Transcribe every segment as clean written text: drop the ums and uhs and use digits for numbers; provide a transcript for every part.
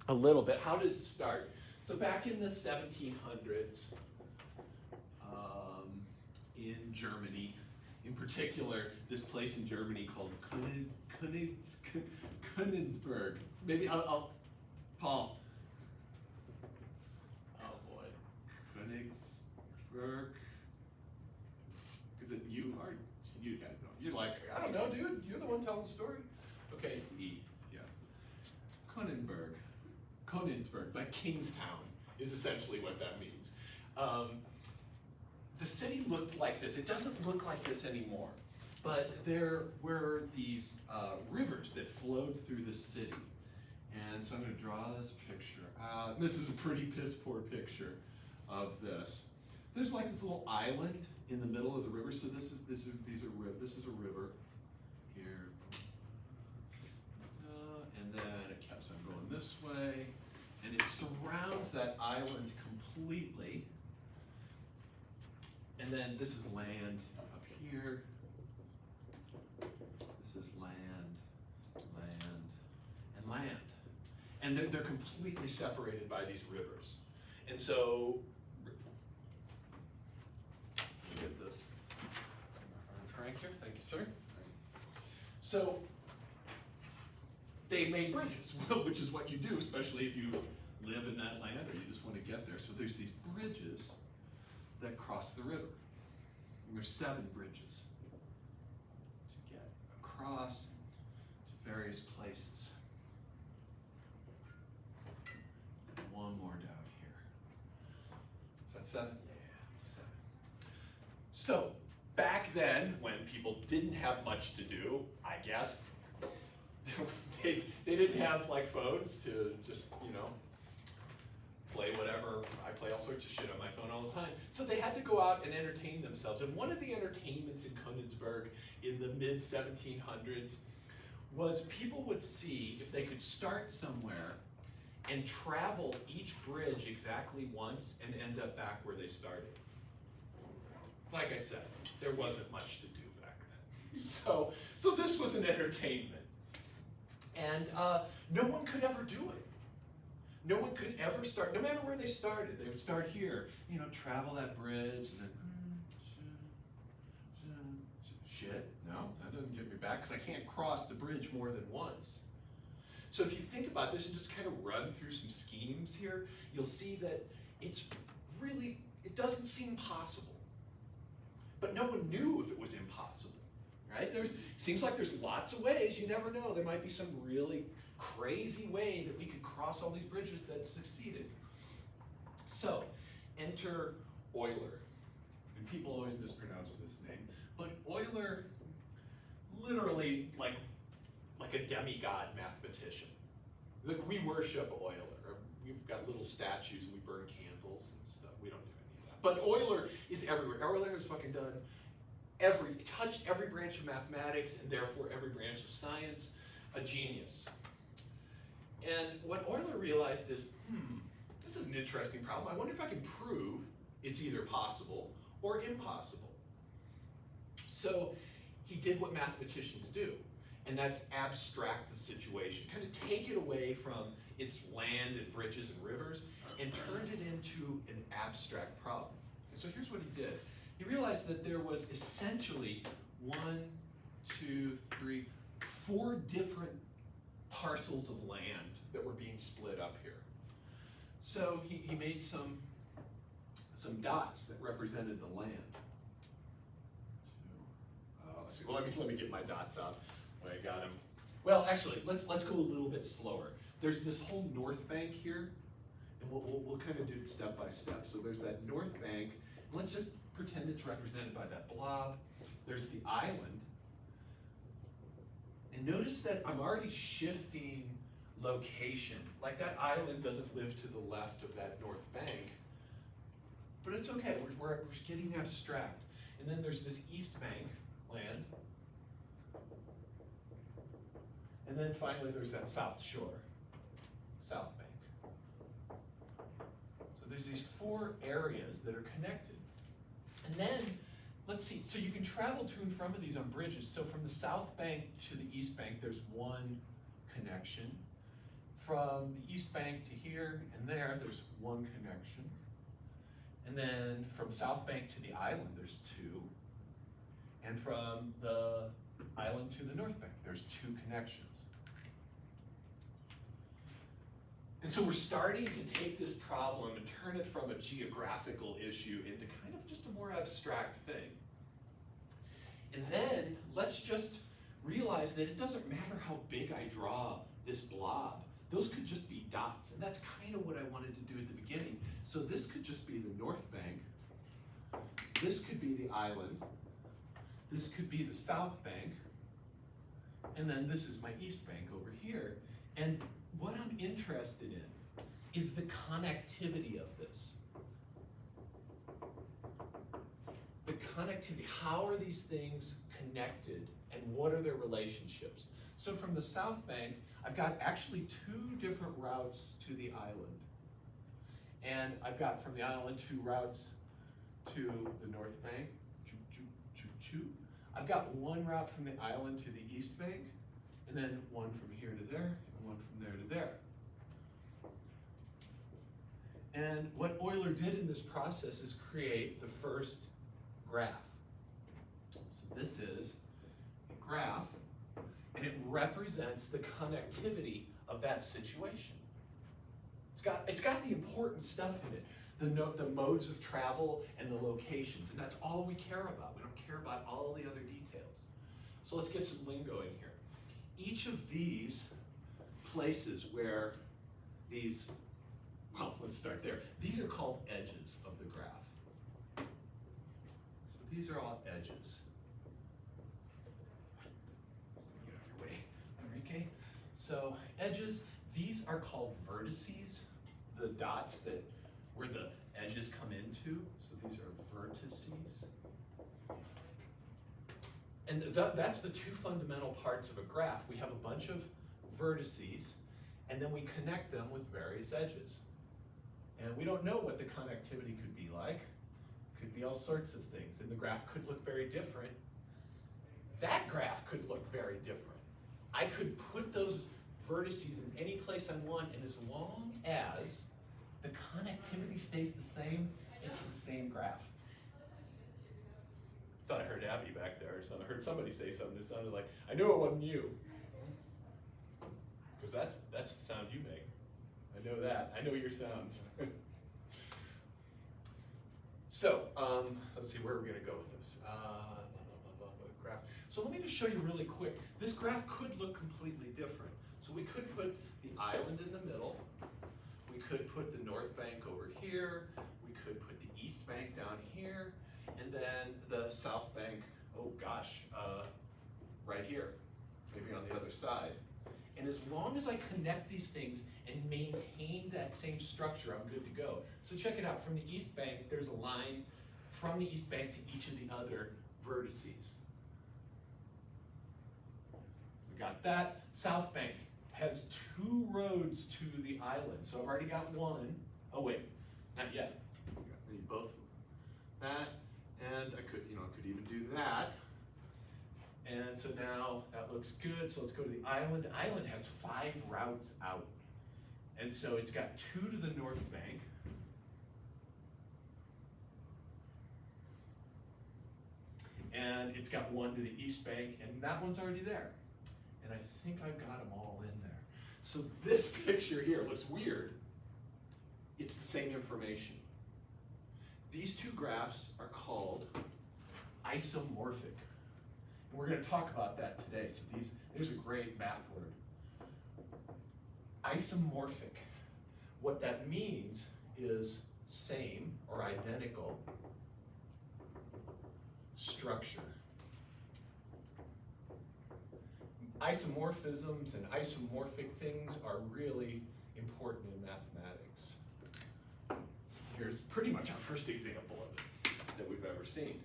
a little bit. How did it start? So back in the 1700s, in Germany, in particular, this place in Germany called Königsberg. Maybe Paul. Oh boy, Königsberg. Is it you or you guys know? You're like, I don't know, dude. You're the one telling the story. Okay, it's E. Yeah. Königsberg, like Kingstown, is essentially what that means. The city looked like this. It doesn't look like this anymore, but there were these rivers that flowed through the city. And so I'm going to draw this picture out. This is a pretty piss poor picture of this. There's like this little island in the middle of the river. So this is a river here, and then it keeps on going this way, and it surrounds that island completely. And then this is land up here. This is land, and land. And they're completely separated by these rivers. And so, let me get this crank here. Thank you, sir. So, they made bridges, which is what you do, especially if you live in that land or you just want to get there. So there's these bridges that cross the river. And there's 7 bridges to get across to various places. And one more down here. Is that 7? Yeah, 7. So back then, when people didn't have much to do, I guess, they didn't have like phones to just, play whatever. I play all sorts of shit on my phone all the time. So they had to go out and entertain themselves. And one of the entertainments in Königsberg in the mid-1700s was people would see if they could start somewhere and travel each bridge exactly once and end up back where they started. Like I said, there wasn't much to do back then. So this was an entertainment. And no one could ever do it. No one could ever start, no matter where they started. They would start here, travel that bridge, and then, shit, no, that doesn't get me back, because I can't cross the bridge more than once. So if you think about this and just kind of run through some schemes here, you'll see that it doesn't seem possible. But no one knew if it was impossible, right? Seems like there's lots of ways, you never know. There might be some really crazy way that we could cross all these bridges that succeeded. So, enter Euler. And people always mispronounce this name. But Euler, literally like a demigod mathematician. Like we worship Euler. We've got little statues and we burn candles and stuff. We don't do any of that. But Euler is everywhere. Euler has fucking touched every branch of mathematics and therefore every branch of science. A genius. And what Euler realized is, this is an interesting problem. I wonder if I can prove it's either possible or impossible. So he did what mathematicians do, and that's abstract the situation, kind of take it away from its land and bridges and rivers and turned it into an abstract problem. And so here's what he did. He realized that there was essentially 4 different parcels of land that were being split up here. So he made some dots that represented the land. Let's see. Well, let me get my dots out. I got them. Well, actually, let's go a little bit slower. There's this whole north bank here, and we'll kind of do it step by step. So there's that north bank. Let's just pretend it's represented by that blob. There's the island. And notice that I'm already shifting location. Like that island doesn't live to the left of that north bank. But it's okay, we're getting abstract. And then there's this east bank land. And then finally there's that south shore, south bank. So there's these 4 areas that are connected. And then, let's see, so you can travel to and from these on bridges. So from the south bank to the east bank, there's one connection. from the east bank to here and there, there's one connection. And then from south bank to the island, there's two. And from the island to the north bank, there's two connections. And so we're starting to take this problem and turn it from a geographical issue into kind of just a more abstract thing. And then let's just realize that it doesn't matter how big I draw this blob. Those could just be dots, and that's kind of what I wanted to do at the beginning. So this could just be the north bank. This could be the island. This could be the south bank. And then this is my east bank over here. And what I'm interested in is the connectivity of this. The connectivity, how are these things connected and what are their relationships? So from the south bank, I've got actually two different routes to the island. And I've got from the island two routes to the north bank, choo, choo, choo, choo. I've got one route from the island to the east bank, and then one from here to there, and one from there to there. And what Euler did in this process is create the first graph. So this is a graph, and it represents the connectivity of that situation. It's got the important stuff in it, the modes of travel and the locations, and that's all we care about. We don't care about all the other details. So let's get some lingo in here. Each of these places where these, well, let's start there. These are called edges of the graph. So these are all edges. Get out of your way, Enrique. So edges, these are called vertices, the dots that where the edges come into. So these are vertices. And that's the two fundamental parts of a graph. We have a bunch of vertices, and then we connect them with various edges. And we don't know what the connectivity could be like. Could be all sorts of things, and the graph could look very different. That graph could look very different. I could put those vertices in any place I want, and as long as the connectivity stays the same, it's the same graph. Thought I heard Abby back there or something. I heard somebody say something that sounded like, I knew it wasn't you. Because that's the sound you make. I know that. I know your sounds. So, let's see, where are we going to go with this? Graph. So let me just show you really quick. This graph could look completely different. So we could put the island in the middle. We could put the north bank over here. We could put the east bank down here. And then the south bank, oh gosh, right here, maybe on the other side. And as long as I connect these things and maintain that same structure, I'm good to go. So check it out, from the east bank, there's a line from the east bank to each of the other vertices. So we got that. South bank has two roads to the island. So I've already got one. Oh wait, not yet. I need both of them. That. And I could even do that. And so now that looks good. So let's go to the island. The island has 5 routes out. And so it's got 2 to the north bank. And it's got 1 to the east bank, and that one's already there. And I think I've got them all in there. So this picture here looks weird. It's the same information. These two graphs are called isomorphic. And we're going to talk about that today. So there's a great math word. Isomorphic. What that means is same or identical structure. Isomorphisms and isomorphic things are really important in mathematics. Here's pretty much our first example of it that we've ever seen.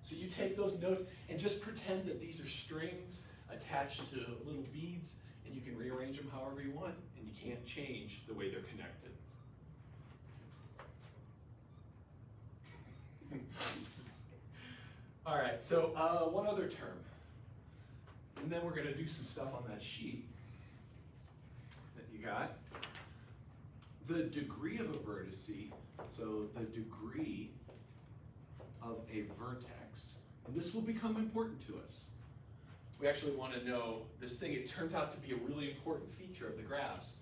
So you take those notes and just pretend that these are strings attached to little beads, and you can rearrange them however you want, and you can't change the way they're connected. All right, so one other term. And then we're going to do some stuff on that sheet that you forgot. The degree of a vertex, so the degree of a vertex, and this will become important to us. We actually want to know this thing, it turns out to be a really important feature of the graphs,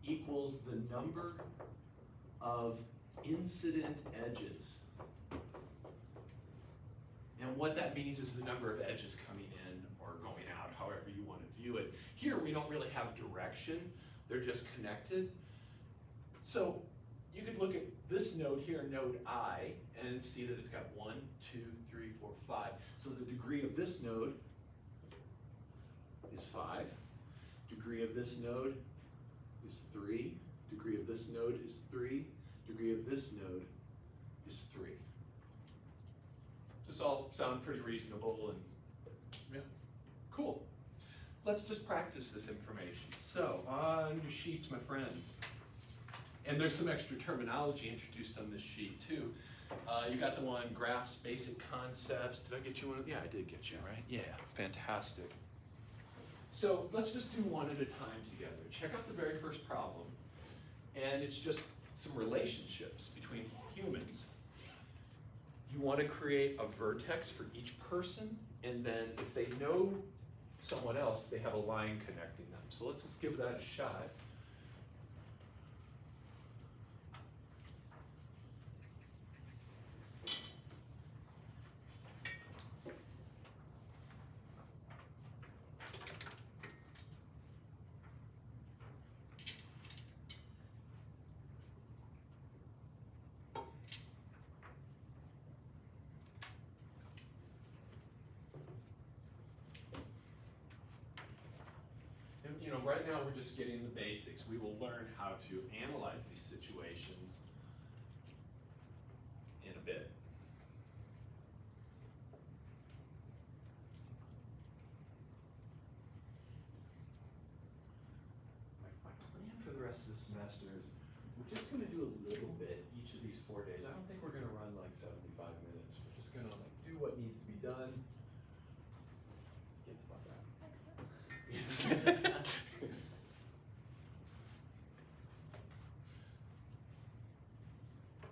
equals the number of incident edges. And what that means is the number of edges coming in or going out, however you want to view it. Here we don't really have direction, they're just connected. So you could look at this node here, node I, and see that it's got 1, 2, 3, 4, 5. So the degree of this node is 5. Degree of this node is 3. Degree of this node is 3. Degree of this node is 3. This all sound pretty reasonable and yeah, cool. Let's just practice this information. So on your sheets, my friends, and there's some extra terminology introduced on this sheet too. You got the one, graphs, basic concepts. Did I get you one? Yeah, I did get you, right? Yeah, fantastic. So let's just do one at a time together. Check out the very first problem. And it's just some relationships between humans. You want to create a vertex for each person, and then if they know someone else, they have a line connecting them. So let's just give that a shot. You know, right now we're just getting the basics. We will learn how to analyze these situations in a bit. My plan for the rest of the semester is we're just going to do a little bit each of these 4 days. I don't think we're going to run like 75 minutes. We're just going to like do what needs to be done. Get the fuck out. Yes.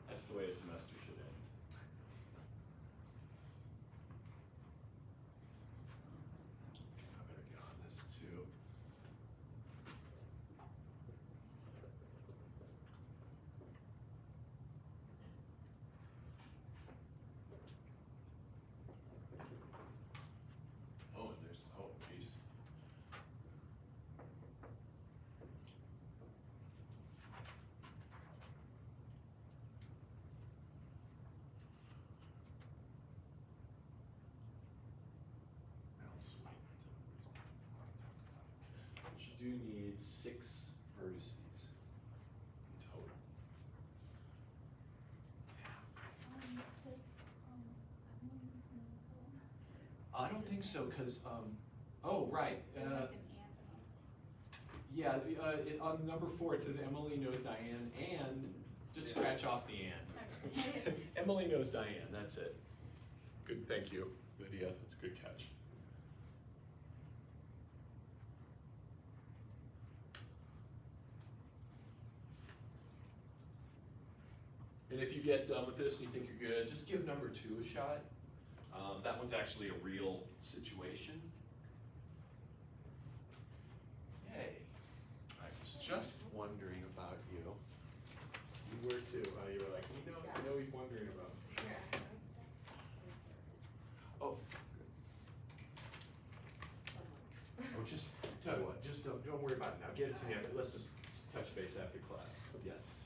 That's the way a semester should end. Okay, I better get on this too. Oh, and there's, oh, geez. But you do need 6 vertices in total. I don't think so, because, oh, right. Yeah, on number 4 it says Emily knows Diane, and just scratch off the and. Emily knows Diane, that's it. Good, thank you, Lydia, that's a good catch. And if you get done with this and you think you're good, just give number 2 a shot. That one's actually a real situation. Yay. I was just wondering about you. You were too. You were like, I know he's wondering about me. Oh, good. Oh, just, tell you what, just don't worry about it now. Get it to me after, let's just touch base after class. Yes.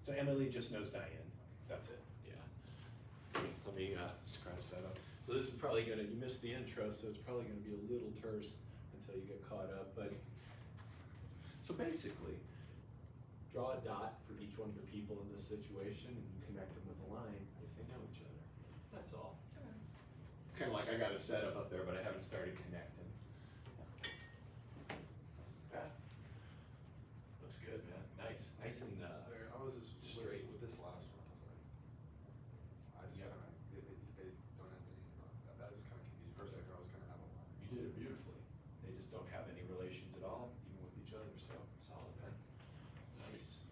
So Emily just knows Diane. That's it. Yeah. Let me scratch that up. So this is probably gonna, you missed the intro, so it's probably gonna be a little terse until you get caught up. But so basically, draw a dot for each one of the people in this situation and connect them with a line if they know each other. That's all. Kind of like I got a setup up there, but I haven't started connecting. Yeah. Looks good, man. Nice, nice and I was just straight with this last one. I was like, I just Yep. kind of, they don't have any, that just kind of confused me. First I thought I was going to have a line. You did it beautifully. They just don't have any relations at all, even with each other. So solid, man. Nice. Is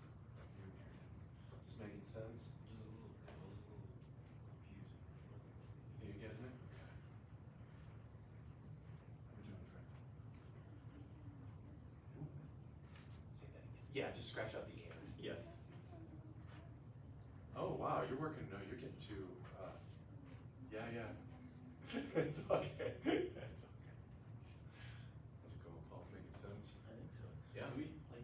this making sense? You getting it? Okay. How we doing, Fred? Say that again. Yeah, just scratch out the air. Yes. Oh wow, you're working. No, you're getting too. Yeah. It's okay. It's okay. How's it going, Paul? Making sense? I think so. Yeah. Do we, like,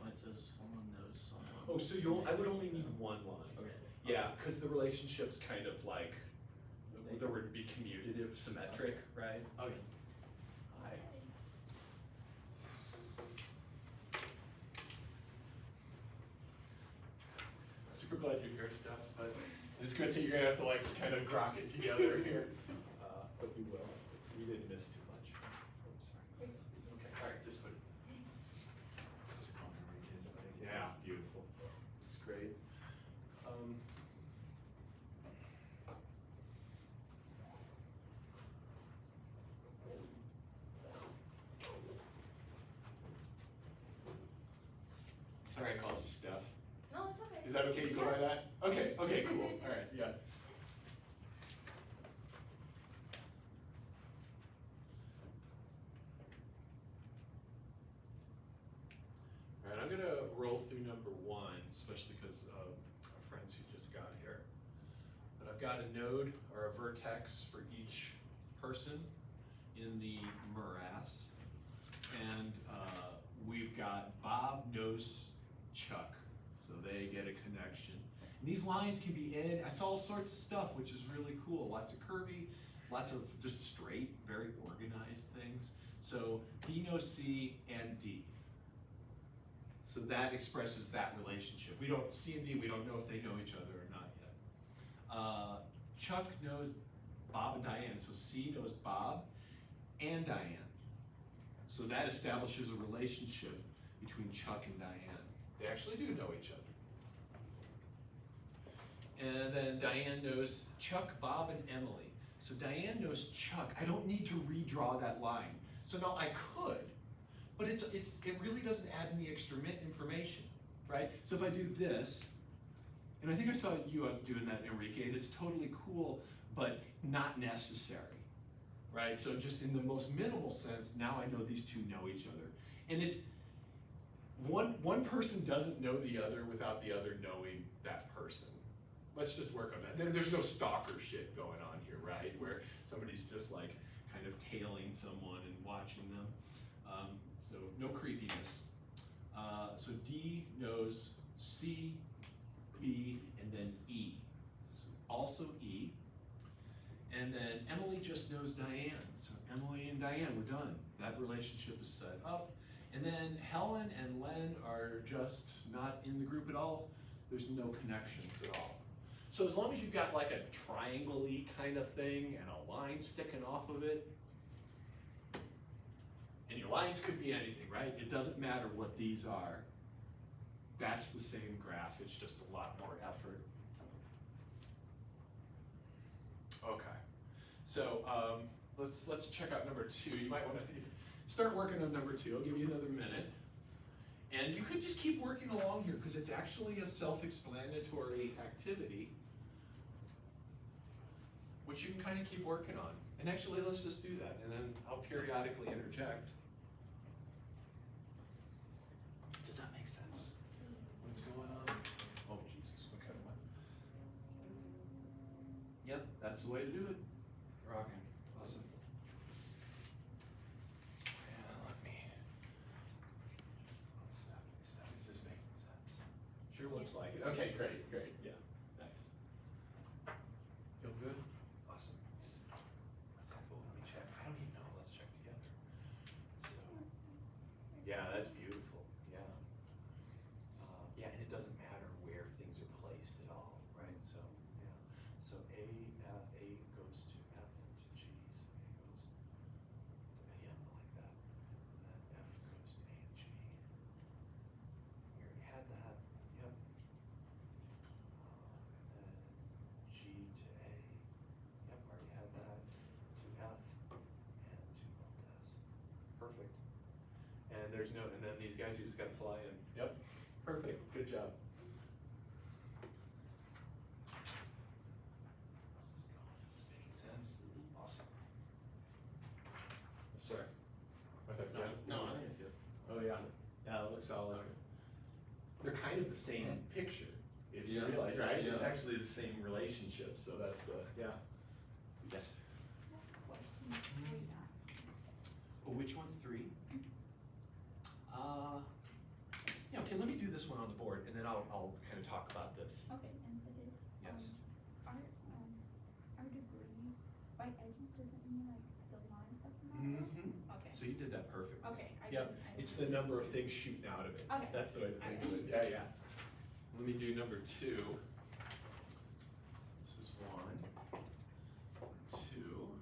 when it says on those, on Oh, so I would only need one line. Okay. Yeah, because the relationship's kind of like, there would be commutative, symmetric, right? Okay. Hi. Super glad you're here, Steph, but it's gonna take, you're gonna have to like kind of grok it together here. But you will. You didn't miss too much. Oh, sorry. Okay, all right, just put. How's it going? How are you kids? Yeah, beautiful. It's great. Sorry, I called you Steph. No, it's okay. Is that okay? You go by that? Okay, cool. All right, yeah. All right, I'm gonna roll through number one, especially because of our friends who just got here. But I've got a node or a vertex for each person in the morass. And we've got Bob knows Chuck, so they get a connection. And these lines can be in, I saw all sorts of stuff, which is really cool. Lots of curvy, lots of just straight, very organized things. So B knows C and D. So that expresses that relationship. We don't, C and D, we don't know if they know each other or not yet. Chuck knows Bob and Diane, so C knows Bob and Diane. So that establishes a relationship between Chuck and Diane. They actually do know each other. And then Diane knows Chuck, Bob, and Emily. So Diane knows Chuck. I don't need to redraw that line. So now I could, but it really doesn't add any extra information, right? So if I do this, and I think I saw you doing that, Enrique, and it's totally cool, but not necessary, right? So just in the most minimal sense, now I know these two know each other. And it's, one person doesn't know the other without the other knowing that person. Let's just work on that. There's no stalker shit going on here, right? Where somebody's just like kind of tailing someone and watching them. So no creepiness. So D knows C, B, and then E. So also E. And then Emily just knows Diane. So Emily and Diane, we're done. That relationship is set up. And then Helen and Len are just not in the group at all. There's no connections at all. So as long as you've got like a triangle-y kind of thing and a line sticking off of it, and your lines could be anything, right? It doesn't matter what these are. That's the same graph, it's just a lot more effort. Okay, so let's check out number two. You might want to start working on number two. I'll give you another minute. And you could just keep working along here because it's actually a self-explanatory activity, which you can kind of keep working on. And actually, let's just do that, and then I'll periodically interject. Does that make sense? What's going on? Oh, Jesus, okay. Yep, that's the way to do it. Rocking. Awesome. And let me. Is this making sense? Sure looks like it. Okay, great. Yeah, nice. Feel good? Awesome. What's that? Oh, let me check. I don't even know. Let's check together. So, yeah, that's beautiful. Yeah. Yeah, and it doesn't matter where things are placed at all, right? So, yeah. So A goes to F to G. So A goes to AM like that. And then F goes to A and G. We already had that. Yep. And then G to A. Yep, already had that. To F and to Lopez. Perfect. And there's no, and then these guys, you just gotta fly in. Yep, perfect, good job. How's this going? Is this making sense? Awesome. Sorry. No, I think it's good. Oh, yeah. Yeah, it looks all over. They're kind of the same picture, if you realize, right? It's Yeah. actually the same relationship, so that's the, yeah. Yes. Question 3 asked. Oh, which one's 3? Yeah, okay, let me do this one on the board, and then I'll kind of talk about this. Okay, and for this, Yes. Are degrees by edges doesn't mean like the lines have to match? Mm-hmm. Okay. So you did that perfectly. Okay, I Yep, didn't- I it's didn't- the number of things shooting out of it. Okay. That's the way to think of it, Okay. yeah. Let me do number 2. This is 1, 2,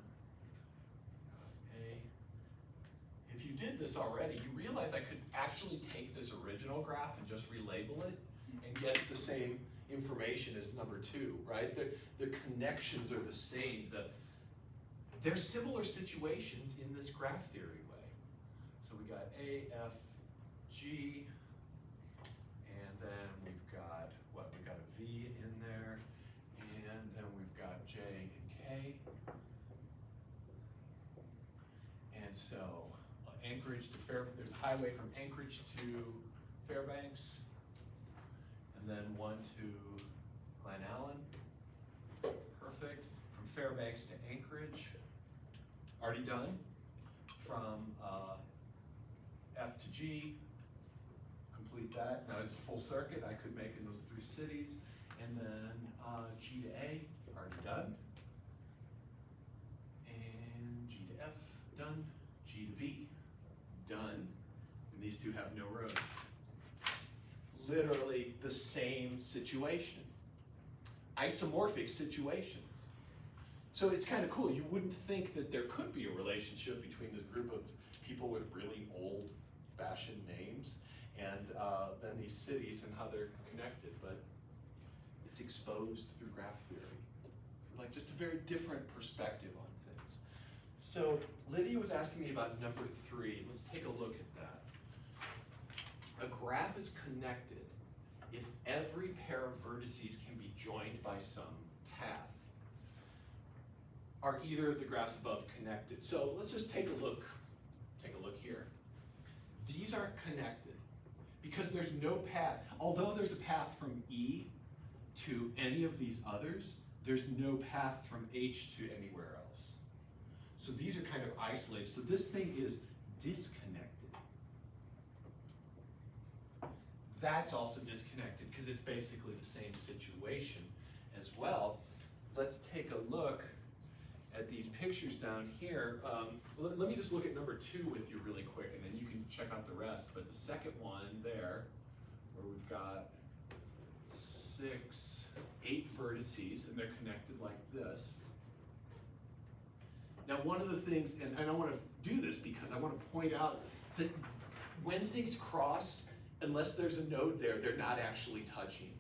A. If you did this already, you realize I could actually take this original graph and just relabel it and get the same information as number 2, right? The connections are the same. There's similar situations in this graph theory way. So we got A, F, G, and then we've got, what, we got a V in there, and then we've got J and K. And so Anchorage to there's a highway from Anchorage to Fairbanks, and then one to Glen Allen. Perfect. From Fairbanks to Anchorage, already done. From F to G, complete that. Now it's a full circuit I could make in those 3 cities. And then G to A, already done. And G to F, done. G to V, done. And these 2 have no roads. Literally the same situation. Isomorphic situations. So it's kind of cool. You wouldn't think that there could be a relationship between this group of people with really old-fashioned names and then these cities and how they're connected, but it's exposed through graph theory. So like just a very different perspective on things. So Lydia was asking me about number 3. Let's take a look at that. A graph is connected if every pair of vertices can be joined by some path. Are either of the graphs above connected? So let's just take a look. Take a look here. These aren't connected because there's no path. Although there's a path from E to any of these others, there's no path from H to anywhere else. So these are kind of isolated. So this thing is disconnected. That's also disconnected because it's basically the same situation as well. Let's take a look at these pictures down here. Let me just look at number 2 with you really quick, and then you can check out the rest. But the second one there, where we've got 6, 8 vertices, and they're connected like this. Now, one of the things, and I want to do this because I want to point out that when things cross, unless there's a node there, they're not actually touching.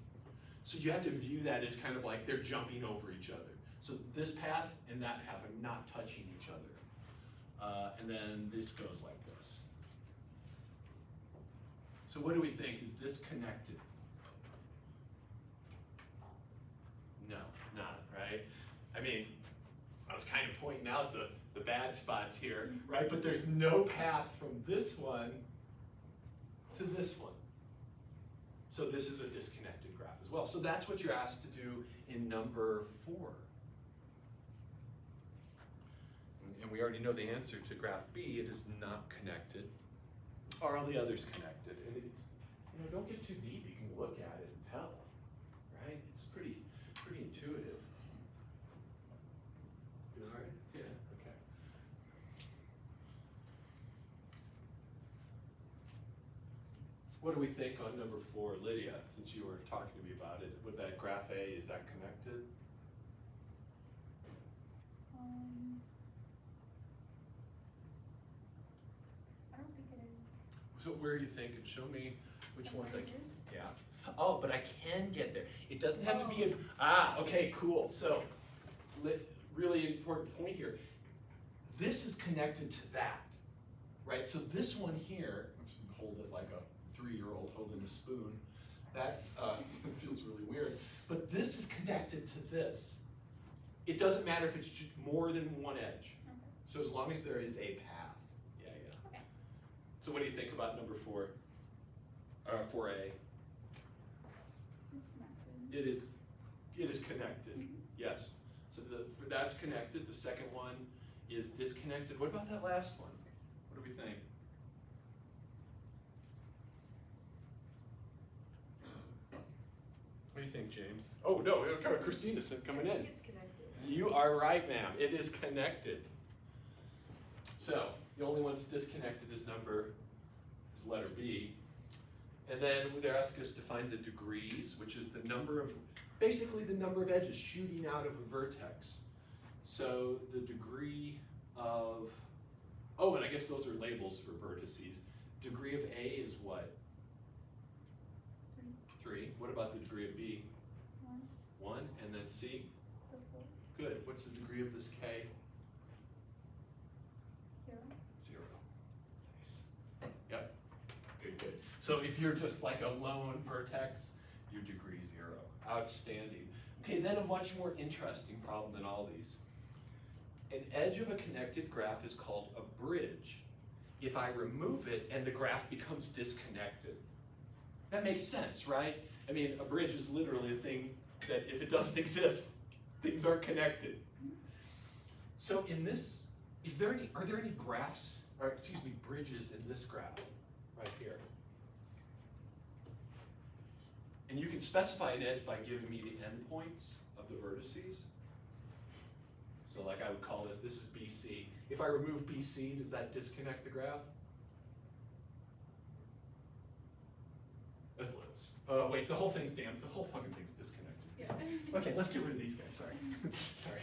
So you have to view that as kind of like they're jumping over each other. So this path and that path are not touching each other. And then this goes like this. So what do we think? Is this connected? No, not, right? I mean, I was kind of pointing out the bad spots here, right? But there's no path from this one to this one. So this is a disconnected graph as well. So that's what you're asked to do in number 4. And we already know the answer to graph B. It is not connected. Are all the others connected? And it's, don't get too deep. You can look at it and tell, right? It's pretty intuitive. You all right? Yeah, okay. What do we think on number 4, Lydia, since you were talking to me about it? With that graph A, is that connected? I don't think it is. So where are you thinking? Show me which ones I can. Edges? Yeah. Oh, but I can get there. It doesn't have to be a, okay, cool. So, really important point here. This is connected to that, right? So this one here, I'm just gonna hold it like a 3-year-old holding a spoon. That's, it feels really weird. But this is connected to this. It doesn't matter if it's just more than one edge. Okay. So as long as there is a path. Yeah, yeah. Okay. So what do you think about number 4? 4A? Disconnected. It is connected, Mhm. yes. So that's connected. The second one is disconnected. What about that last one? What do we think? What do you think, James? Oh, no, Christina's coming in. It's connected. You are right, ma'am. It is connected. So, the only one that's disconnected is letter B. And then they're asking us to find the degrees, which is basically the number of edges shooting out of a vertex. So the degree of, oh, and I guess those are labels for vertices. Degree of A is what? 3. What about the degree of B? 1. And then C? 4. Good. What's the degree of this K? 0. 0. Nice. Yep. Good, good. So if you're just like a lone vertex, your degree 0. Outstanding. Okay, then a much more interesting problem than all these. An edge of a connected graph is called a bridge if I remove it and the graph becomes disconnected. That makes sense, right? I mean, a bridge is literally a thing that if it doesn't exist, things aren't connected. So in this, are there any graphs, or excuse me, bridges in this graph right here? And you can specify an edge by giving me the endpoints of the vertices. So like I would call this is BC. If I remove BC, does that disconnect the graph? Wait, the whole thing's damned. The whole fucking thing's disconnected. Yeah. Okay, let's get rid of these guys, sorry. Sorry,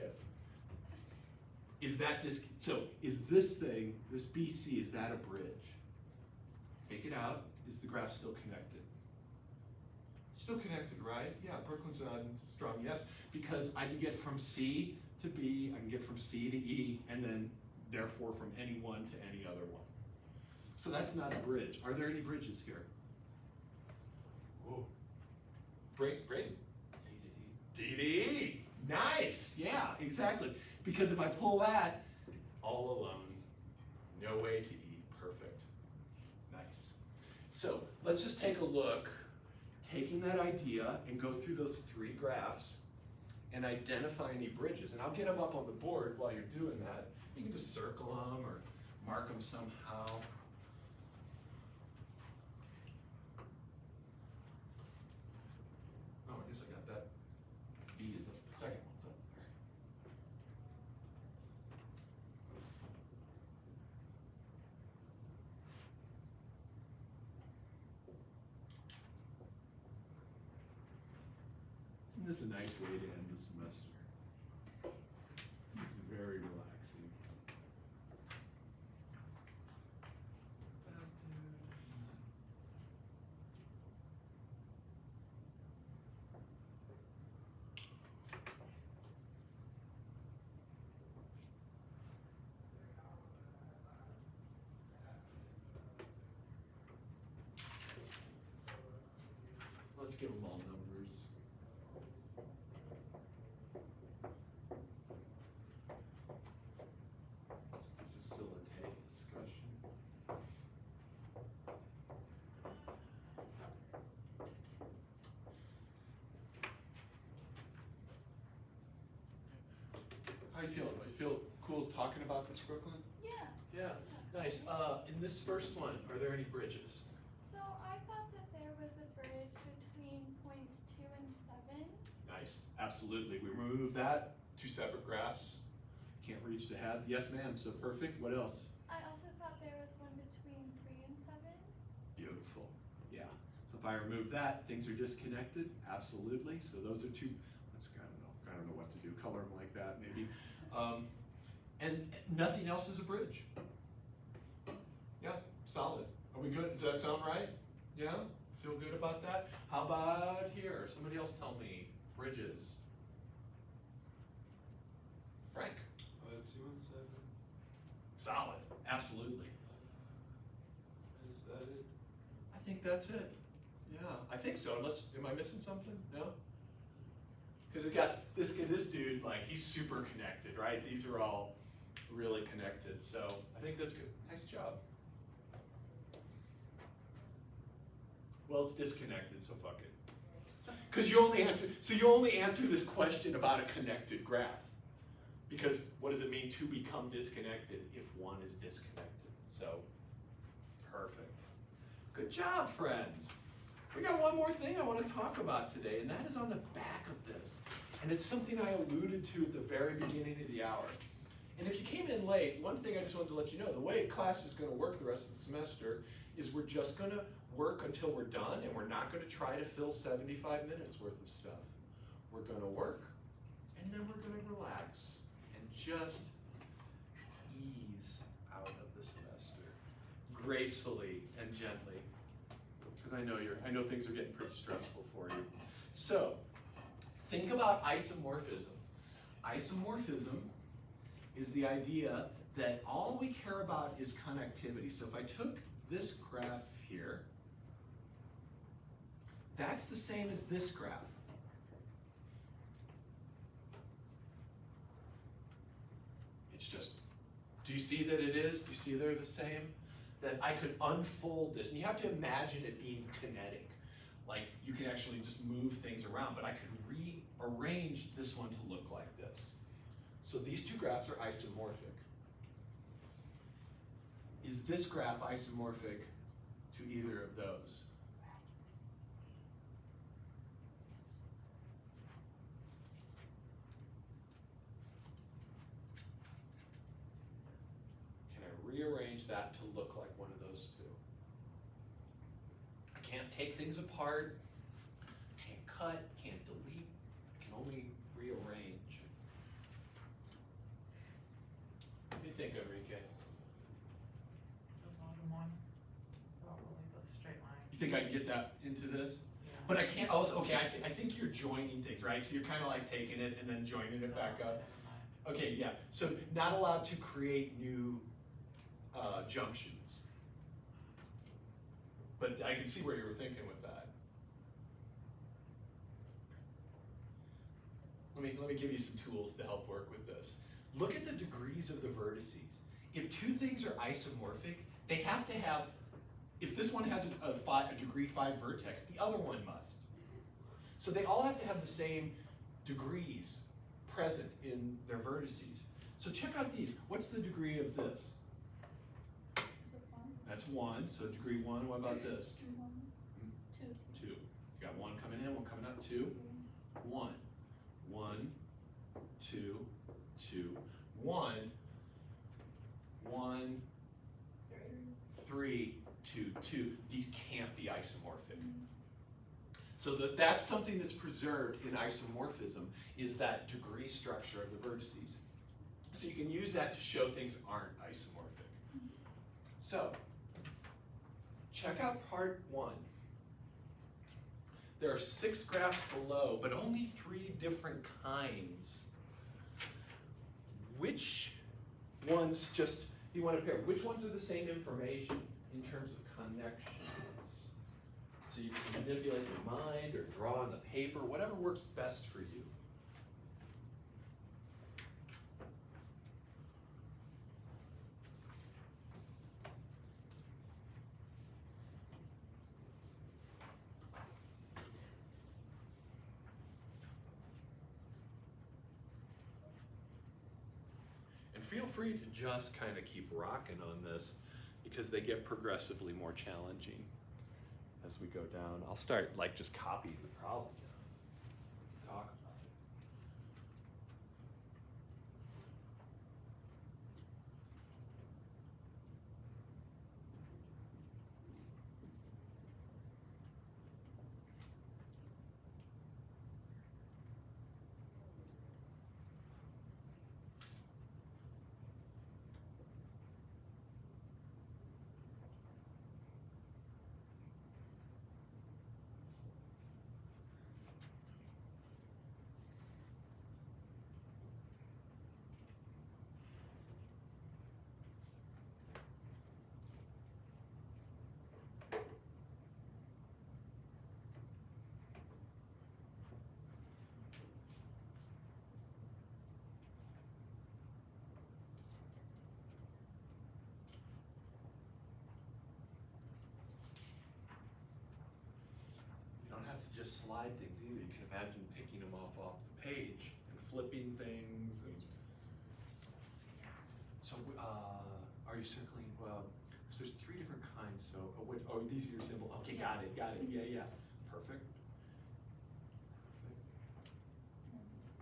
yes. Is this thing, this BC, is that a bridge? Take it out, is the graph still connected? Still connected, right? Yeah, Brooklyn's not strong, yes, because I can get from C to B, I can get from C to E, and then therefore from any one to any other one. So that's not a bridge. Are there any bridges here? Whoa. Braden? D to E. Nice, yeah, exactly. Because if I pull that, all alone, no way to E, perfect. Nice. So let's just take a look, taking that idea and go through those 3 graphs and identify any bridges. And I'll get them up on the board while you're doing that. You can just circle them or mark them somehow. Oh, I guess I got that. B is up, the second one's up there. Isn't this a nice way to end the semester? This is very relaxing. Let's give them all numbers. Just to facilitate discussion. How you feeling? You feel cool talking about this, Brooklyn? Yeah. Yeah, nice. In this first one, are there any bridges? So I thought that there was a bridge between points 2 and 7. Nice, absolutely. We remove that, 2 separate graphs. Can't reach the halves. Yes, ma'am, so perfect. What else? I also thought there was one between 3 and 7. Beautiful, yeah. So if I remove that, things are disconnected, absolutely. So those are 2, I don't know what to do, color them like that maybe. And nothing else is a bridge. Yeah, solid. Are we good? Does that sound right? Yeah? Feel good about that? How about here? Somebody else tell me. Bridges. Frank? 2 and 7. Solid, absolutely. think that's it. Yeah, I think so, unless, am I missing something? No? Because it got, this dude, like, he's super connected, right? These are all really connected, so I think that's good. Nice job. Well, it's disconnected, so fuck it. Because you only answer this question about a connected graph. Because what does it mean to become disconnected if one is disconnected? So, perfect. Good job, friends. We got one more thing I want to talk about today, and that is on the back of this. And it's something I alluded to at the very beginning of the hour. And if you came in late, one thing I just wanted to let you know, the way class is going to work the rest of the semester is we're just going to work until we're done, and we're not going to try to fill 75 minutes worth of stuff. We're going to work, and then we're going to relax and just ease out of the semester gracefully and gently, because I know things are getting pretty stressful for you. So, think about isomorphism. Isomorphism is the idea that all we care about is connectivity. So if I took this graph here, that's the same as this graph. It's just, do you see that it is? Do you see they're the same? That I could unfold this, and you have to imagine it being kinetic. Like, you can actually just move things around, but I could rearrange this one to look like this. So these two graphs are isomorphic. Is this graph isomorphic to either of those? Can I rearrange that to look like one of those two? I can't take things apart, can't cut, can't delete, I can only rearrange. What do you think, Enrique? The bottom one, probably the straight line. You think I can get that into this? Yeah. But I can't also, okay, I see, I think you're joining things, right? So you're kind of like taking it and then joining it back up. Okay, yeah, so not allowed to create new junctions. But I can see where you were thinking with that. Let me give you some tools to help work with this. Look at the degrees of the vertices. If two things are isomorphic, they have to have, if this one has a degree 5 vertex, the other one must. So they all have to have the same degrees present in their vertices. So check out these. What's the degree of this? Is it one? That's 1, so degree 1. What about this? 1, 2. 2. You got 1 coming in, 1 coming out, 2, 1. 1, 2, 2, 1, 1, 3, 2, 2. These can't be isomorphic. So that's something that's preserved in isomorphism, is that degree structure of the vertices. So you can use that to show things aren't isomorphic. So, check out part 1. There are 6 graphs below, but only 3 different kinds. Which ones you want to pair, which ones are the same information in terms of connections? So you can manipulate your mind or draw on the paper, whatever works best for you. And feel free to just kind of keep rocking on this, because they get progressively more challenging as we go down. I'll start just copying the problem now. Talk about it. just slide things either. You can imagine picking them off the page and flipping things. And so, are you circling? Well, so there's 3 different kinds. So, these are your symbol. Okay, got it. Yeah. Perfect.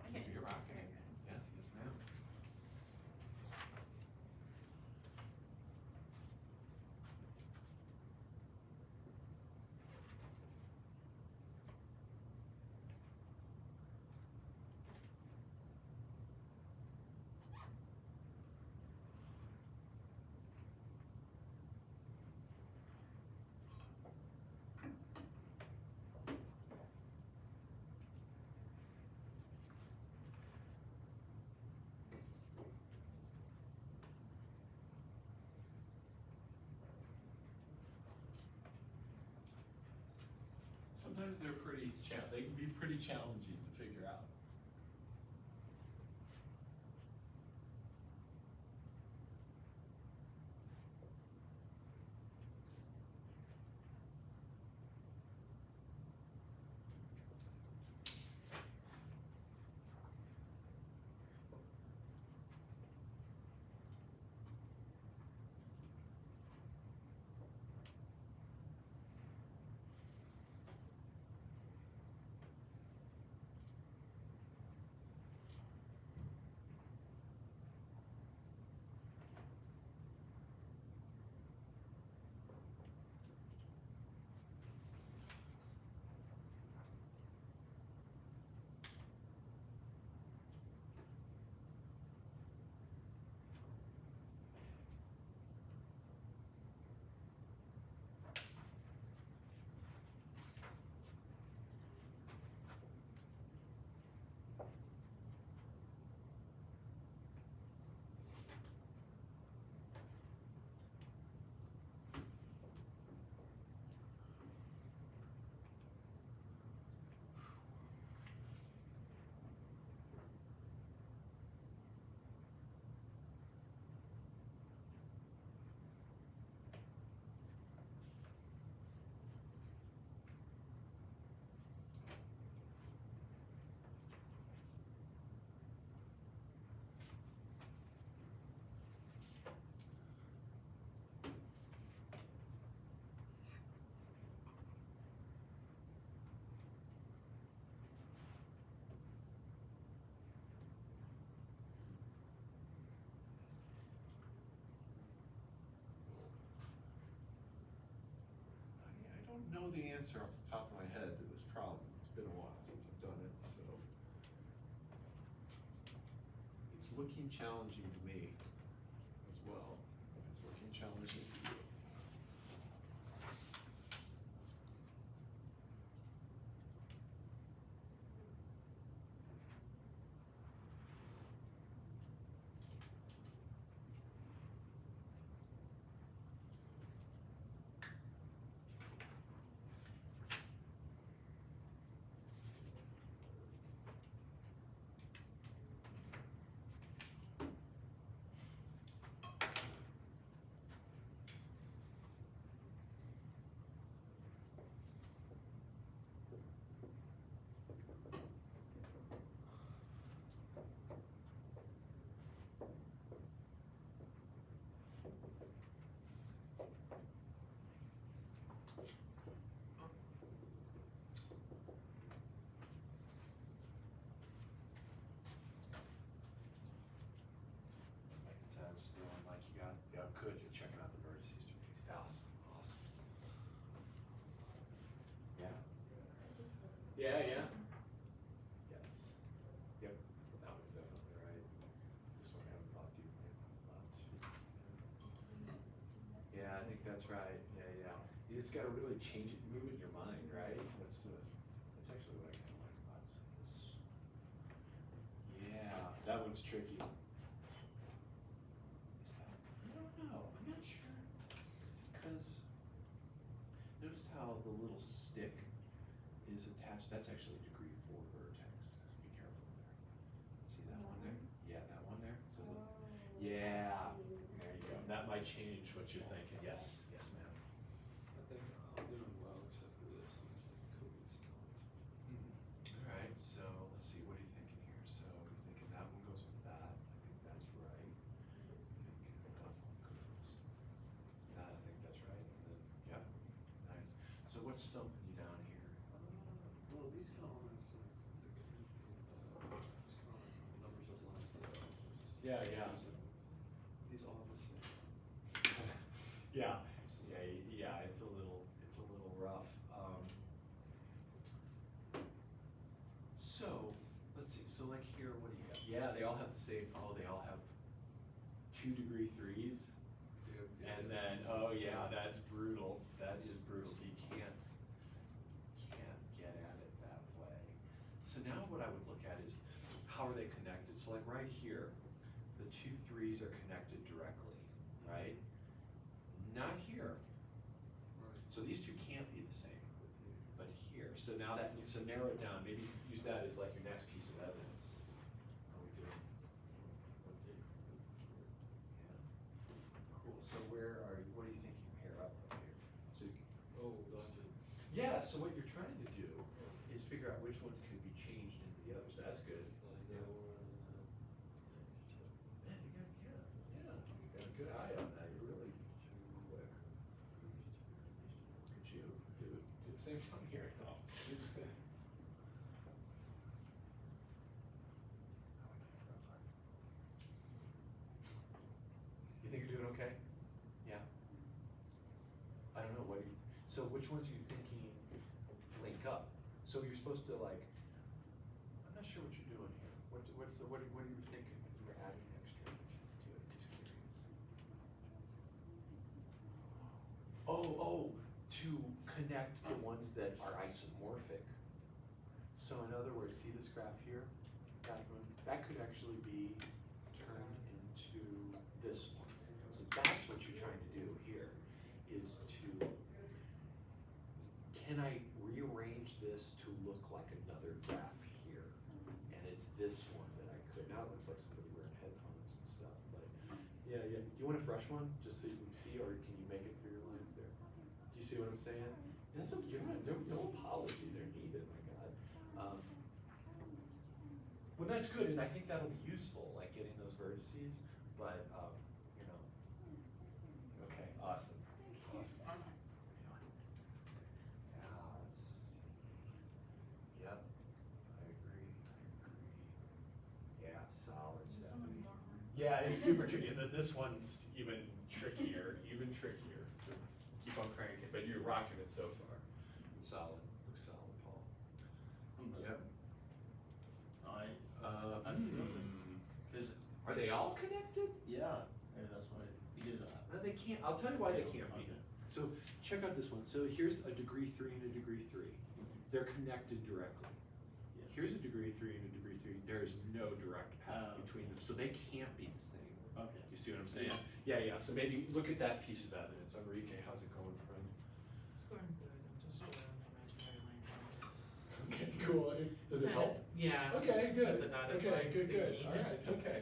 Okay. You're rocking it. Yes, ma'am. Sometimes they can be pretty challenging to figure out. I don't know the answer off the top of my head to this problem. It's been a while since I've done it, so it's looking challenging to me as well. It's looking challenging to you. Making sense, doing like you got, yeah, good, you're checking out the vertices to me. Awesome. Yeah. Yeah. Yes. Yep, that was definitely right. This one I haven't thought deeply about. Yeah, I think that's right, yeah. You just gotta really change it, move it in your mind, right? That's actually what I kinda like about this. Yeah, that one's tricky. Is that, I don't know, I'm not sure. Cause notice how the little stick is attached, that's actually a degree 4 vertex, so be careful there. See that one there? Yeah, that one there, so, yeah, there you go, that might change what you're thinking, yes ma'am. I think I'm doing well except for this. I'm just like totally stumped. what's stumping you down here? Well, these kind of almost like, it's kind of like numbers of lines to the Yeah, yeah. These all have the same. Yeah, it's a little rough. So, let's see, so like here, what do you got? Yeah, they all have the same, they all have 2 degree 3s. And then, oh yeah, that's brutal. That is brutal. So you can't get at it that way. So now what I would look at is how are they connected? So like right here, the 2 3s are connected directly, right? Not here. Right. So these two can't be the same, but here. So now so narrow it down. Maybe use that as like your next piece of evidence. How we doing? Yeah. Cool. So what are you thinking here up here? So yeah. So what you're trying to do is figure out which ones could be changed into the others. That's good. Yeah. Man, you got a good eye on that. You're really quick. Look at you. Do the same thing here. Oh, you think you're doing okay? Yeah. I don't know. So which ones are you thinking link up? So you're supposed to like. I'm not sure what you're doing here. What are you thinking when you're adding extra images to it? Just curious. To connect the ones that are isomorphic. So in other words, see this graph here? That could actually be turned into this one. So that's what you're trying to do here, is to, can I rearrange this to look like another graph here? And it's this one that I could. Now it looks like somebody wearing headphones and stuff, but yeah. You want a fresh one, just so you can see, or can you make it through your lines there? Do you see what I'm saying? And that's no apologies are needed, my God. Well, that's good, and I think that'll be useful, like getting those vertices, but, okay, awesome. Awesome. Yeah, let's see. Yep, I agree. Yeah, solid This stuff. one's more hard. Yeah, it's super tricky, and then this one's even trickier, so keep on cranking, but you're rocking it so far. Solid, looks solid, Paul. Yep. I'm frozen. Cause Are they all connected? yeah, and that's why because No, they can't, I'll tell you why they can't be. Okay. So check out this one, so here's a degree 3 and a degree 3. They're connected directly. Yeah. Here's a degree 3 and a degree 3, there is no direct path Oh. between them, so they can't be the same. Okay. You see what I'm saying? Yeah, so maybe look at that piece of evidence. Enrique, how's it going, friend? It's going good, I'm just drawing imaginary lines on it. Okay, cool. Does it help? Yeah. Okay, good. The dotted Okay, lines good. thinking. All right, okay.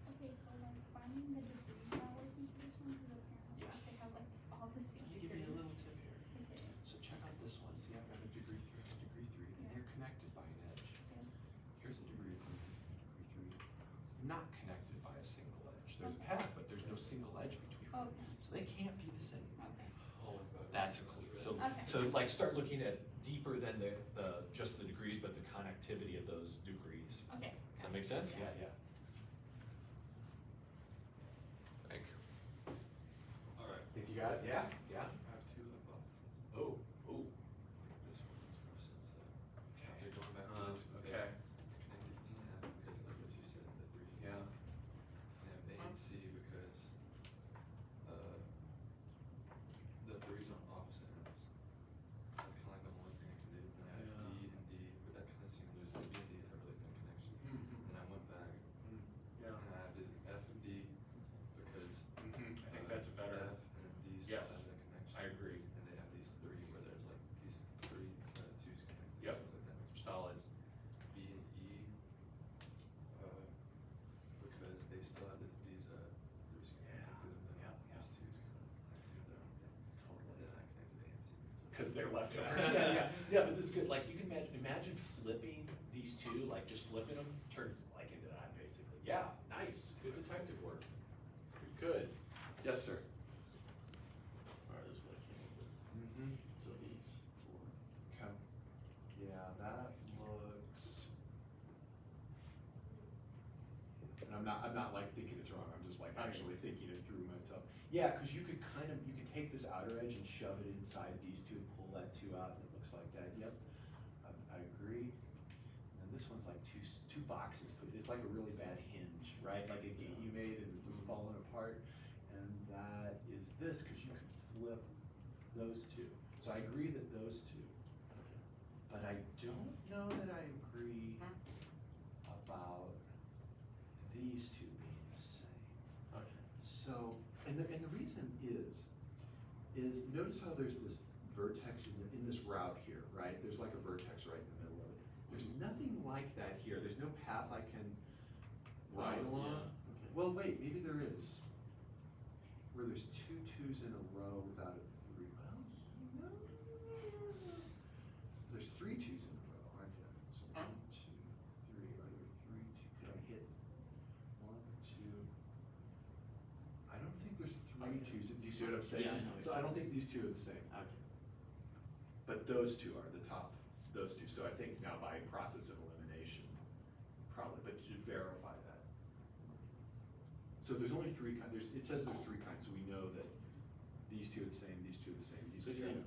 Okay, so like finding the degrees not working for this one, because apparently Yes. they have like all the same Let me give you a degrees. little tip here. Okay. So check out this one. See, I've got a degree 3 and a degree 3, and Yeah. they're connected by an edge. Yeah. Here's a degree 3 and a degree 3, not connected by a single edge. There's a path, but there's no single edge between them. Okay. So they can't be the same. Okay. That's a clue. So, Okay. so like start looking at deeper than the just the degrees, but the connectivity of those degrees. Okay. Does that make sense? Yeah. Yeah. Thank you. All right. Think you got it? Yeah. I have 2 above. Oh. This one is versus Okay. Okay, going back to this. Okay. And because of what you said, the 3. Yeah. And A and C because the 3's on opposite ends. That's kind of like the only thing I can do. And I have Yeah. B and D, but that kind of seemed loose. The B and D have really no connection. Mhm. And I went back Yeah. and I did F and D because I think that's a better. F and D still Yes. have that connection. I agree. And they have these 3 where there's like these 3 twos connected. Yep. So like that makes Solid. sense. B and E, because they still have these 3's connected to them. Yeah, and yeah. These 2's connected to them. Totally. And then I connected A and C Because they're left over. Yeah, but this is good. Like you can imagine flipping these two, like just flipping them, turns like into that basically. Yeah, nice. Good detective work. Good. Yes, sir. Alright, this is what I came up with. Mm-hmm. it's wrong, I'm just like actually thinking it through myself. Yeah, cause you could take this outer edge and shove it inside these two and pull that two out, and it looks like that, yep. I agree. And this one's like two boxes, but it's like a really bad hinge, right? Like a gate you made and it's just falling apart. And that is this, cause you could flip those two. So I agree that those two. But I don't know that I agree about these two being the same. Okay. So, and the reason is notice how there's this vertex in this route here, right? There's like a vertex right in the middle of it. There's nothing like that here. There's no path I can ride Oh, along. yeah, okay. Well, wait, maybe there is. Where there's two twos in a row without a three. Well, no. There's three twos in a row, aren't there? So 1, 2, 3. Are there 3, 2? Could I hit 1, 2? I don't think there's three Okay. twos. Do you see what I'm saying? Yeah, I know what So I you're don't think these two are the same. Okay. But those two are the top, those two. So I think now by process of elimination, probably, but you verify that. So there's only three kinds, it says there's three kinds, so we know that these two are the same, these two are the same, these So two. you think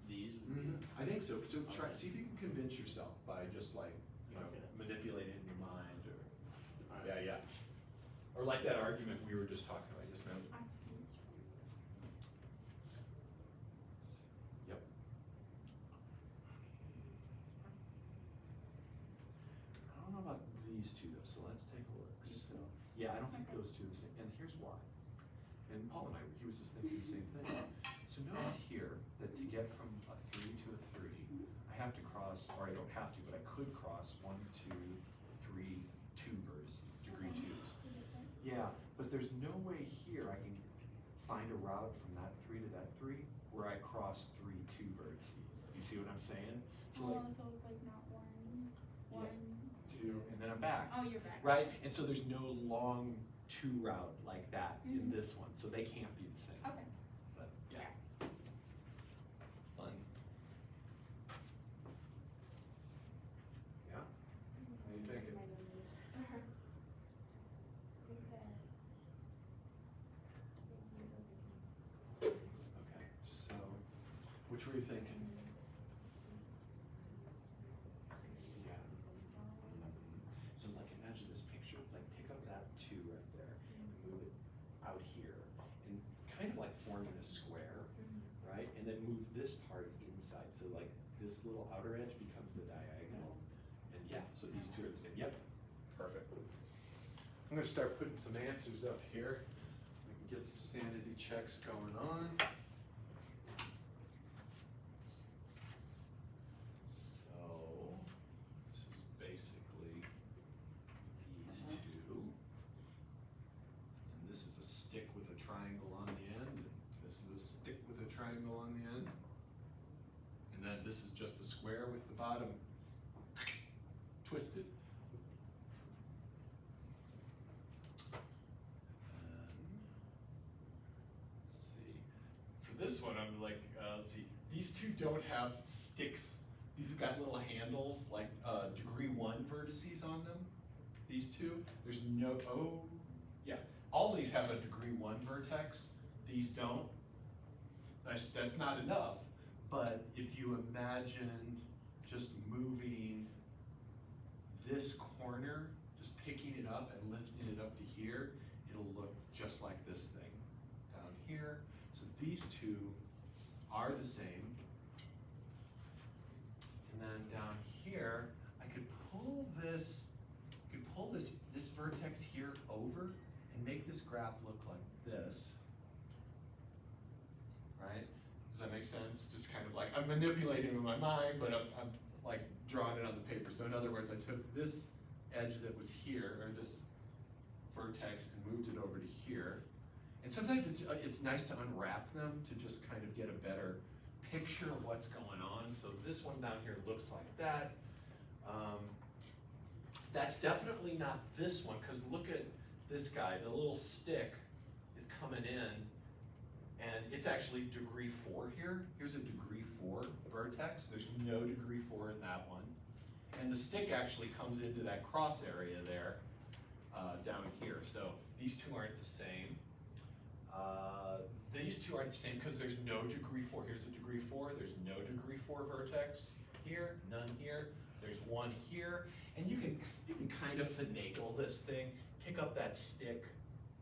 these would be? I think so. So try, Okay. see if you can convince yourself by just like, Okay. manipulate it in your mind or, Alright. yeah. Or like that argument we were just talking about just now. I think it's Yep. I don't know about these two though, so let's take a look. So, yeah, I don't think those two are the same, and here's why. And Paul and I, he was just thinking the same thing. So notice here that to get from a 3 to a 3, I have to cross, or I don't have to, but I could cross 1, 2, 3, 2 vertices, degree 2s. Yeah, but there's no way here I can find a route from that 3 to that 3 where I cross 3, 2 vertices. Do you see what I'm saying? So like, so it's like not one, Yeah. 2, and then I'm back. Oh, you're back. Right? And so there's no long 2 route like that in Mhm. this one, so they can't be the same. Okay. But yeah. Fun. Yeah? What are you thinking? Okay, so which were you thinking? Yeah. So like imagine this picture, like pick up that 2 right there and move it out here and kind of like form in a square, right? And then move this part inside, so like this little outer edge becomes the diagonal. And yeah, so these two are the same. Yep, perfect. I'm gonna start putting some answers up here. We can get some sanity checks going on. So, this is basically these two. And this is a stick with a triangle on the end, and this is a stick with a triangle on the end. And then this is just a square with the bottom twisted. Let's see. For this one, I'm like, let's see. These two don't have sticks. These have got little handles, like degree 1 vertices on them. These two. There's no, oh, yeah. All these have a degree 1 vertex. These don't. That's not enough. But if you imagine just moving this corner, just picking it up and lifting it up to here, it'll look just like this thing down here. So these two are the same. And then down here, I could pull this vertex here over and make this graph look like this. Right? Does that make sense? Just kind of like, I'm manipulating it in my mind, but I'm like drawing it on the paper. So in other words, I took this edge that was here, or this vertex, and moved it over to here. And sometimes it's nice to unwrap them to just kind of get a better picture of what's going on. So this one down here looks like that. That's definitely not this one, because look at this guy. The little stick is coming in, and it's actually degree 4 here. Here's a degree 4 vertex. There's no degree 4 in that one. And the stick actually comes into that cross area there down here. So These two aren't the same. These two aren't the same because there's no degree 4. Here's a degree 4. There's no degree 4 vertex here, none here. There's one here, and you can kind of finagle this thing. Pick up that stick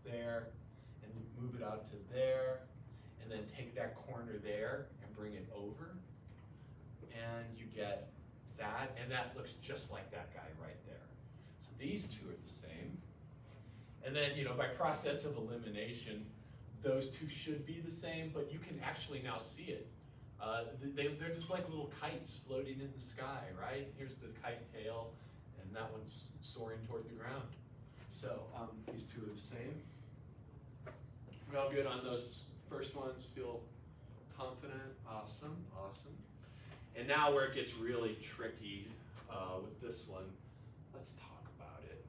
there, and move it out to there, and then take that corner there and bring it over, and you get that, and that looks just like that guy right there. So these two are the same. And then, by process of elimination, those two should be the same, but you can actually now see it. They're just like little kites floating in the sky, right? Here's the kite tail, and that one's soaring toward the ground. So these two are the same. We all good on those first ones? Feel confident? Awesome, awesome. And now where it gets really tricky with this one, let's talk about it.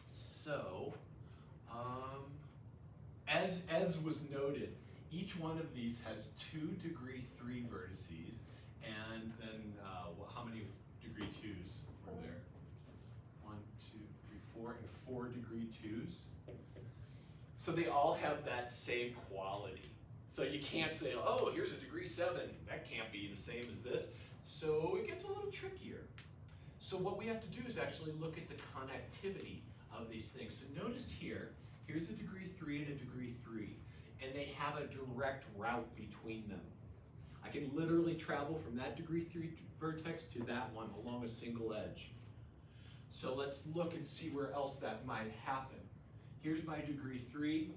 So, as was noted, each one of these has 2 degree 3 vertices, and then how many degree 2s were there? 1, 2, 3, 4, and 4 degree 2s. So they all have that same quality. So you can't say, oh, here's a degree 7, that can't be the same as this. So it gets a little trickier. So what we have to do is actually look at the connectivity of these things. So notice here, here's a degree 3 and a degree 3, and they have a direct route between them. I can literally travel from that degree 3 vertex to that one along a single edge. So let's look and see where else that might happen. Here's my degree 3,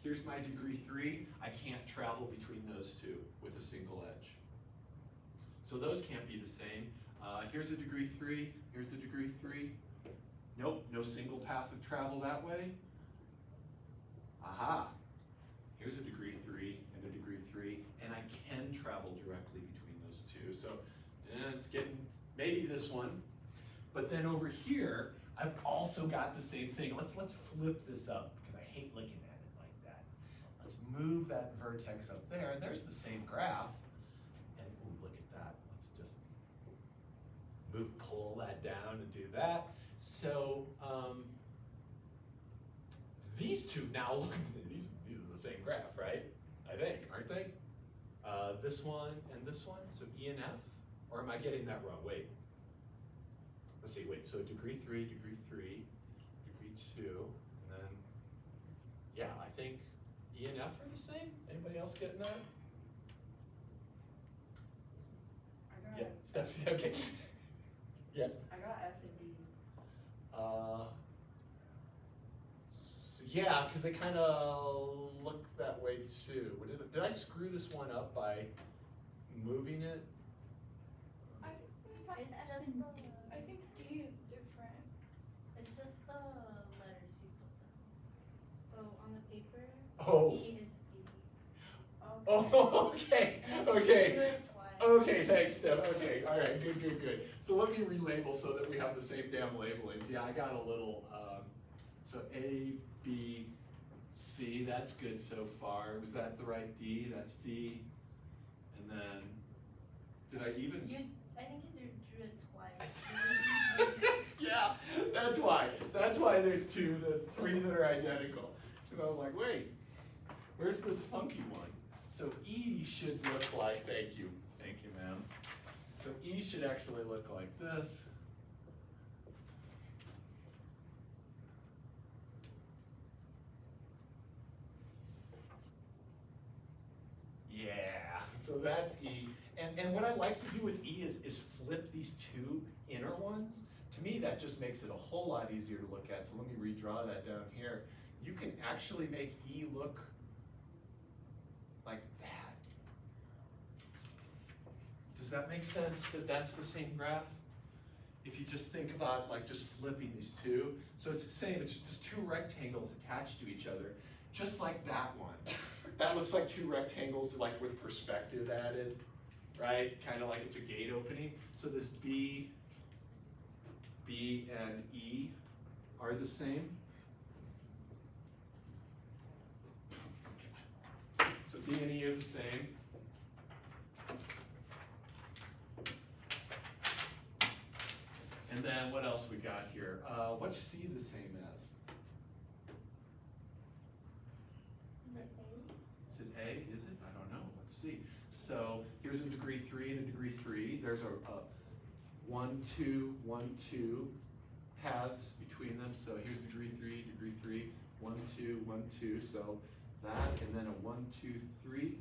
here's my degree 3. I can't travel between those two with a single edge. So those can't be the same. Here's a degree 3, here's a degree 3. Nope, no single path of travel that way. Aha, here's a degree 3 and a degree 3, and I can travel directly between those two. So it's getting, maybe this one. But then over here, I've also got the same thing. Let's flip this up, because I hate looking at it like that. Let's move that vertex up there. There's the same graph. And ooh, look at that. Let's just pull that down and do that. So these two now look, these are the same graph, right? I think, aren't they? This one and this one, so E and F? Or am I getting that wrong? Wait. Let's see, wait, so degree 3, degree 3, degree 2, and then, yeah, I think E and F are the same. Anybody else getting that? I got, Yeah, Steph, okay. Yeah. I got F and D. So yeah, because they kind of look that way too. Did I screw this one up by moving it? It's just the, I think D is different. It's just the letters you put down. So on the paper, Oh. E is D. Oh, okay, Do okay. it twice. Okay, thanks, Steph. Okay, all right, good. So let me relabel so that we have the same damn labelings. Yeah, I got a little, so A, B, C, that's good so far. Was that the right D? That's D. And then, did I even? I think you drew it twice. Yeah, that's why. That's why there's 2, the 3 that are identical. Because I was like, wait, where's this funky one? So E should look like, thank you, ma'am. So E should actually look like this. Yeah, so that's E. And what I like to do with E is flip these 2 inner ones. To me, that just makes it a whole lot easier to look at. So let me redraw that down here. You can actually make E look like that. Does that make sense that that's the same graph? If you just think about like just flipping these 2. So it's the same, it's just 2 rectangles attached to each other, just like that one. That looks like 2 rectangles like with perspective added, right? Kind of like it's a gate opening. So this B and E are the same. So B and E are the same. And then what else we got here? What's C the same as? So here's a degree 3 and a degree 3. There's a 1, 2, 1, 2 paths between them. So here's degree 3, 1, 2, 1, 2. So that, and then a 1, 2, 3,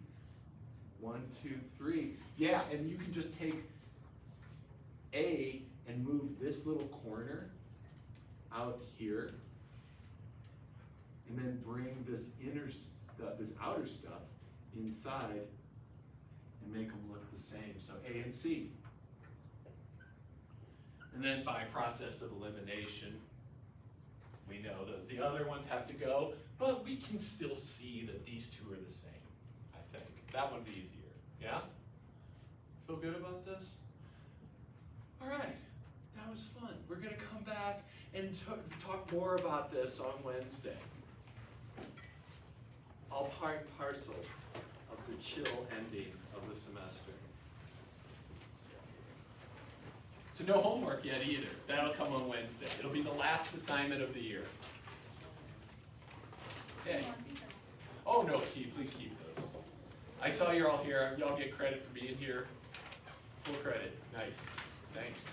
1, 2, 3. Yeah, and you can just take A and move this little corner out here, and then bring this inner stuff, this outer stuff, inside, and make them look the same. So A and C. And then by process of elimination, we know that the other ones have to go, but we can still see that these two are the same, I think. That one's easier, yeah? Feel good about this? All right, that was fun. We're gonna come back and talk more about this on Wednesday. All part and parcel of the chill ending of the semester. So no homework yet either. That'll come on Wednesday. It'll be the last assignment of the year. Okay. Oh no, please keep those. I saw you're all here. Y'all get credit for being here. Full credit. Nice. Thanks.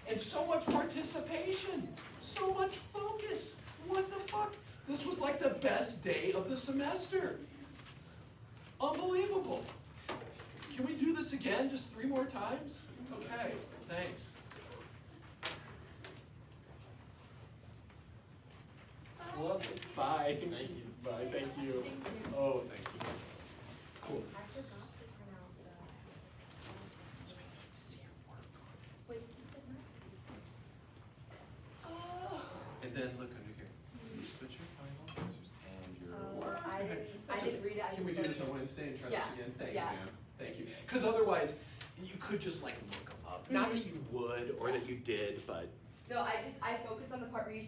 And so much participation. So much focus. What the fuck? This was like the best day of the semester. Unbelievable. Can we do this again, just 3 more times? Okay, thanks. Lovely. Bye. Thank you. Bye, thank you. Thank you. Oh, thank you. Cool. I forgot to print out the. See your work. Wait, you said not to. And then look under here. You just put your final answers and your Oh, work. I That's didn't okay. read it, I Can we just do this on wrote it. Wednesday and try Yeah, this again? Thank you, yeah. ma'am. Thank you. Because otherwise, you could just like look them up. Not that you would or that you did, but No, I focused on the part where you